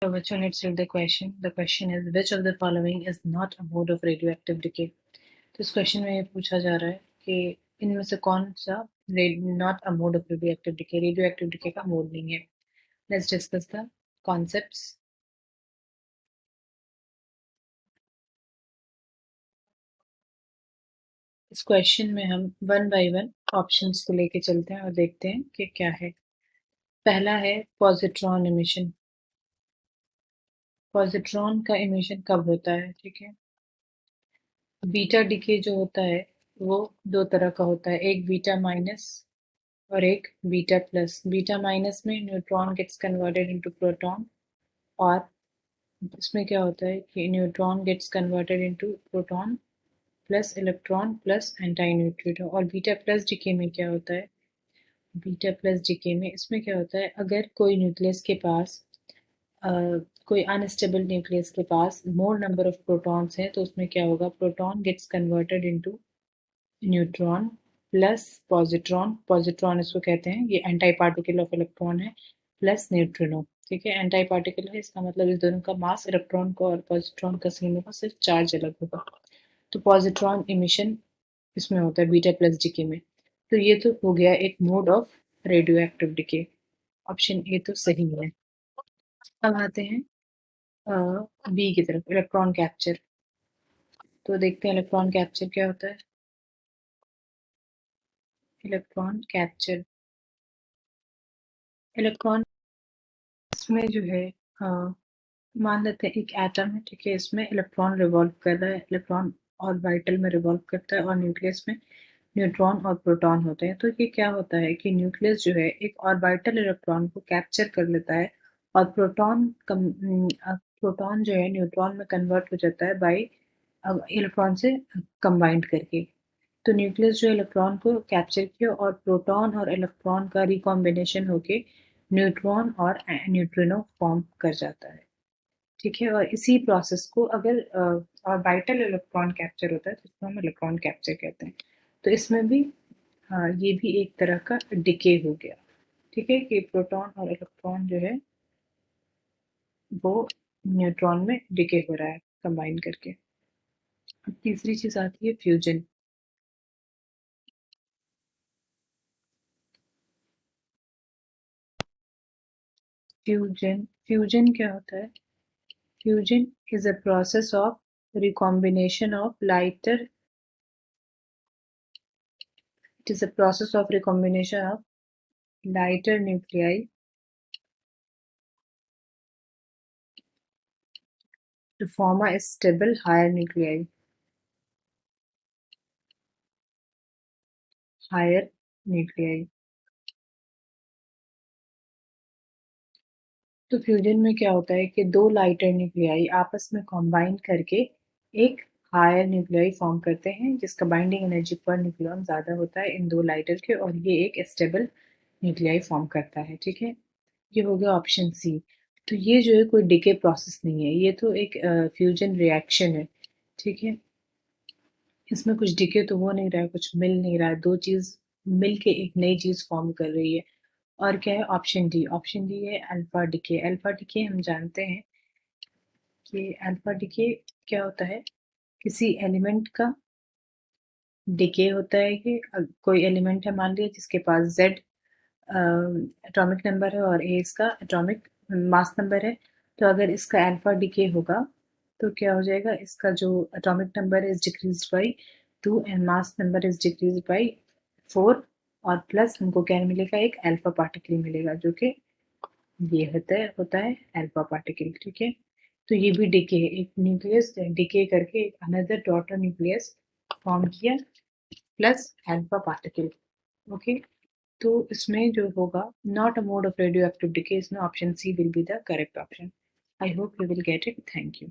So which one it's the question? The question is which of the following is not a mode of radioactive decay? तो इस question में ये पूछा जा रहा है कि इनमें से कौन सा not a mode of radioactive decay का मोड नहीं है. Let's discuss the concepts. इस क्वेश्चन में हम वन बाय वन ऑप्शंस को लेके चलते हैं और देखते हैं कि क्या है. पहला है पॉजिट्रॉन इमिशन. पॉजिट्रॉन का इमिशन कब होता है? ठीक है. बीटा डिके जो होता है वो दो तरह का होता है, एक बीटा माइनस और एक बीटा प्लस. बीटा माइनस में neutron gets converted into proton, और इसमें क्या होता है कि neutron gets converted into proton plus electron plus antineutrino. और बीटा प्लस डिके में क्या होता है? बीटा प्लस डिके में इसमें क्या होता है, अगर कोई न्यूक्लियस के पास कोई अनस्टेबल न्यूक्लियस के पास मोर नंबर ऑफ प्रोटॉन्स हैं तो उसमें क्या होगा, proton gets converted into neutron plus positron. Positron इसको कहते हैं, ये एंटी पार्टिकल ऑफ इलेक्ट्रॉन है, प्लस न्यूट्रिनो. ठीक है, एंटी पार्टिकल है, इसका मतलब इस दोनों का मास इलेक्ट्रॉन को और पॉजिट्रॉन का सेम होगा, सिर्फ चार्ज अलग होगा. तो पॉजिट्रॉन इमिशन इसमें होता है बीटा प्लस डिके में. तो ये तो हो गया एक mode of radioactive decay. Option A तो सही है. अब आते हैं बी की तरफ, इलेक्ट्रॉन कैप्चर. तो देखते हैं इलेक्ट्रॉन कैप्चर क्या होता है. इलेक्ट्रॉन कैप्चर, इलेक्ट्रॉन इसमें जो है मान लेते हैं एक एटम है, ठीक है, इसमें इलेक्ट्रॉन रिवॉल्व कर रहा है, इलेक्ट्रॉन ऑर्बिटल में रिवॉल्व करता है, और न्यूक्लियस में न्यूट्रॉन और प्रोटॉन होते हैं. तो ये क्या होता है कि न्यूक्लियस जो है एक ऑर्बिटल इलेक्ट्रॉन को कैप्चर कर लेता है, और प्रोटॉन जो है न्यूट्रॉन में कन्वर्ट हो जाता है बाई इलेक्ट्रॉन से कंबाइंड करके. तो न्यूक्लियस जो इलेक्ट्रॉन को कैप्चर किया और प्रोटॉन और इलेक्ट्रॉन का रिकॉम्बिनेशन होके न्यूट्रॉन और न्यूट्रिनो फॉर्म कर जाता है. ठीक है, और इसी प्रोसेस को अगर ऑर्बिटल इलेक्ट्रॉन कैप्चर होता है तो इसको हम इलेक्ट्रॉन कैप्चर कहते हैं. तो इसमें भी ये भी एक तरह का डिके हो गया. ठीक है, कि प्रोटॉन और इलेक्ट्रॉन जो है वो न्यूट्रॉन में डिके हो रहा है कंबाइन करके. अब तीसरी चीज आती है फ्यूजन. फ्यूजन क्या होता है? Fusion is a process of recombination of lighter it is a process of recombination of lighter nuclei to form a stable higher nuclei. Higher nuclei. तो फ्यूजन में क्या होता है कि दो लाइटर न्यूक्लियाई आपस में कॉम्बाइन करके एक हायर न्यूक्लियाई फॉर्म करते हैं, जिसका बाइंडिंग एनर्जी पर न्यूक्लियन ज़्यादा होता है इन दो लाइटर के, और ये एक स्टेबल न्यूक्लियाई फॉर्म करता है. ठीक है, ये हो गया ऑप्शन सी. तो ये जो है कोई डिके प्रोसेस नहीं है, ये तो एक फ्यूजन रिएक्शन है. ठीक है, इसमें कुछ डिके तो हो नहीं रहा है, कुछ मिल नहीं रहा है, दो चीज़ मिल के एक नई चीज़ फॉर्म कर रही है. और क्या है? Option D. ऑप्शन डी है अल्फा डिके. अल्फा डिके हम जानते हैं कि अल्फा डिके क्या होता है, किसी एलिमेंट का डिके होता है. कि कोई एलिमेंट है, मान लिया, जिसके पास जेड एटॉमिक नंबर है और ए इसका एटॉमिक मास नंबर है. तो अगर इसका अल्फा डिके होगा तो क्या हो जाएगा, इसका जो एटॉमिक नंबर है is decrease by 2 and mass number is decrease by 4, और प्लस हमको क्या मिलेगा, एक अल्फा पार्टिकल मिलेगा, जो कि ये होता है अल्फा पार्टिकल. ठीक है, तो ये भी डिके है, एक न्यूक्लियस डिके करके एक अनदर डॉटर न्यूक्लियस फॉर्म किया प्लस अल्फा पार्टिकल. ओके, तो इसमें जो होगा not a mode of radioactive decay, इसमें option C will be the correct option. I hope you will get it. Thank you.